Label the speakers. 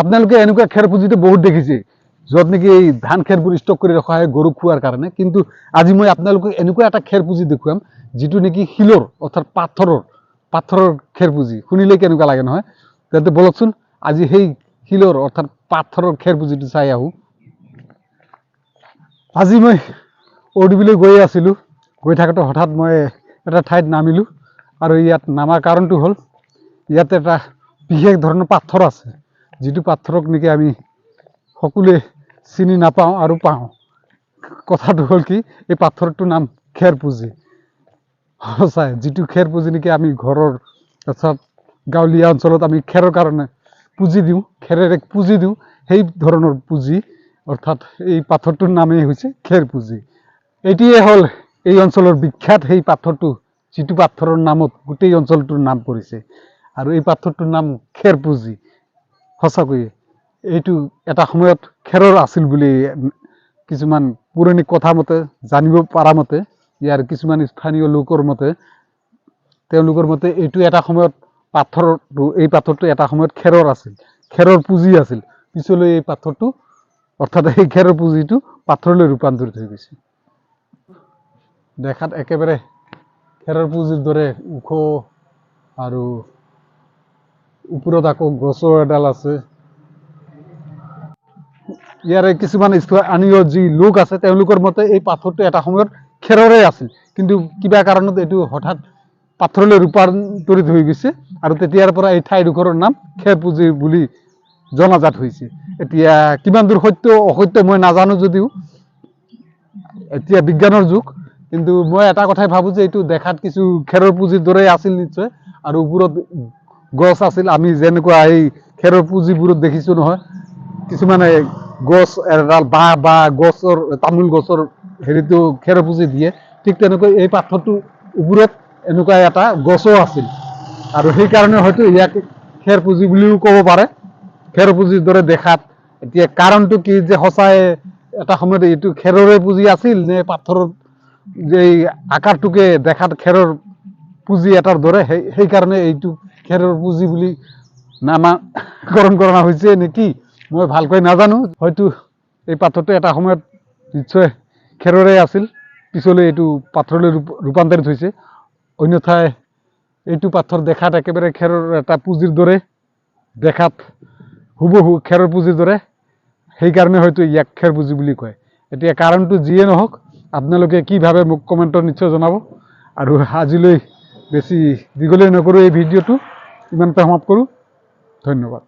Speaker 1: আপোনালোকে এনেকুৱা খেৰ পুঁজিটো বহুত দেখিছে য'ত নেকি এই ধান খেৰবোৰ ষ্টক কৰি ৰখা হয় গৰুক খোৱাৰ কাৰণে। কিন্তু আজি মই আপোনালোকক এনেকুৱা এটা খেৰ পুঁজি দেখুৱাম যিটো নেকি শিলৰ অৰ্থাৎ পাথৰৰ খেৰ পুঁজি। শুনিলে কেনেকুৱা লাগে নহয়? তেন্তে বলকচোন আজি সেই শিলৰ অৰ্থাৎ পাথৰৰ খেৰ পুঁজিটো চাই আহোঁ। আজি মই অডিবিলৈ গৈ আছিলোঁ, গৈ থাকোঁতে হঠাৎ মই এটা ঠাইত নামিলোঁ আৰু ইয়াত নামাৰ কাৰণটো হ'ল ইয়াতে এটা বিশেষ ধৰণৰ পাথৰ আছে, যিটো পাথৰক নেকি আমি সকলোৱে চিনি নাপাওঁ আৰু পাওঁ। কথাটো হ'ল কি, এই পাথৰটোৰ নাম খেৰ পুঁজি। সঁচাই যিটো খেৰ পুঁজি নেকি আমি ঘৰৰ অৰ্থাৎ গাঁৱলীয়া অঞ্চলত আমি খেৰৰ কাৰণে পুঁজি দিওঁ, খেৰেৰে পুঁজি দিওঁ, সেই ধৰণৰ পুঁজি অৰ্থাৎ এই পাথৰটোৰ নামেই হৈছে খেৰ পুঁজি। এটিয়ে হ'ল এই অঞ্চলৰ বিখ্যাত সেই পাথৰটো, যিটো পাথৰৰ নামত গোটেই অঞ্চলটোৰ নাম পৰিছে, আৰু এই পাথৰটোৰ নাম খেৰ পুঁজি। সঁচাকৈয়ে এইটো এটা সময়ত খেৰৰ আছিল বুলি কিছুমান পৌৰাণিক কথা মতে, জানিব পৰা মতে, ইয়াৰ কিছুমান স্থানীয় লোকৰ মতে, তেওঁলোকৰ মতে এইটো এটা সময়ত এই পাথৰটো এটা সময়ত খেৰৰ আছিল, খেৰৰ পুঁজি আছিল। পিছলৈ এই পাথৰটো অৰ্থাৎ এই খেৰৰ পুঁজিটো পাথৰলৈ ৰূপান্তৰিত হৈ গৈছে। দেখাত একেবাৰে খেৰৰ পুঁজিৰ দৰে ওখ আৰু ওপৰত আকৌ গছৰ এডাল আছে। ইয়াৰে কিছুমান স্থানীয় যি লোক আছে তেওঁলোকৰ মতে এই পাথৰটো এটা সময়ত খেৰৰে আছিল, কিন্তু কিবা কাৰণত এইটো হঠাৎ পাথৰলৈ ৰূপান্তৰিত হৈ গৈছে আৰু তেতিয়াৰ পৰা এই ঠাইডোখৰৰ নাম খেৰ পুঁজি বুলি জনাজাত হৈছে। এতিয়া কিমান দূৰ সত্য অসত্য মই নাজানো যদিও এতিয়া বিজ্ঞানৰ যুগ, কিন্তু মই এটা কথাই ভাবোঁ যে এইটো দেখাত কিছু খেৰৰ পুঁজিৰ দৰে আছিল নিশ্চয়, আৰু ওপৰত গছ আছিল। আমি যেনেকুৱা এই খেৰৰ পুঁজিবোৰত দেখিছোঁ নহয়, কিছুমানে গছ এডাল বা গছৰ তামোল গছৰ হেৰিটো খেৰৰ পুঁজি দিয়ে, ঠিক তেনেকৈ এই পাথৰটোৰ ওপৰত এনেকুৱা এটা গছো আছিল, আৰু সেইকাৰণে হয়তো ইয়াক খেৰ পুঁজি বুলিও ক'ব পাৰে, খেৰ পুঁজিৰ দৰে দেখাত। এতিয়া কাৰণটো কি যে সঁচাই এটা সময়ত এইটো খেৰৰে পুঁজি আছিল নে পাথৰৰ যে আকাৰটোকে দেখাত খেৰৰ পুঁজি এটাৰ দৰে, সেইকাৰণে এইটো খেৰৰ পুঁজি বুলি নামাকৰণ কৰা হৈছে নেকি, মই ভালকৈ নাজানো। হয়তো এই পাথৰটো এটা সময়ত নিশ্চয় খেৰৰে আছিল, পিছলৈ এইটো পাথৰলৈ ৰূপান্তৰিত হৈছে। অন্যথাই এইটো পাথৰ দেখাত একেবাৰে খেৰৰ এটা পুঁজিৰ দৰে, দেখাত হুবহু খেৰৰ পুঁজিৰ দৰে, সেইকাৰণে হয়তো ইয়াক খেৰ পুঁজি বুলি কয়। এতিয়া কাৰণটো যিয়ে নহওক, আপোনালোকে কি ভাবে মোক কমেণ্টত নিশ্চয় জনাব। আৰু আজিলৈ বেছি দীঘলীয়া নকৰোঁ, এই ভিডিঅ'টো ইমানতে সমাপ্ত কৰোঁ। ধন্যবাদ।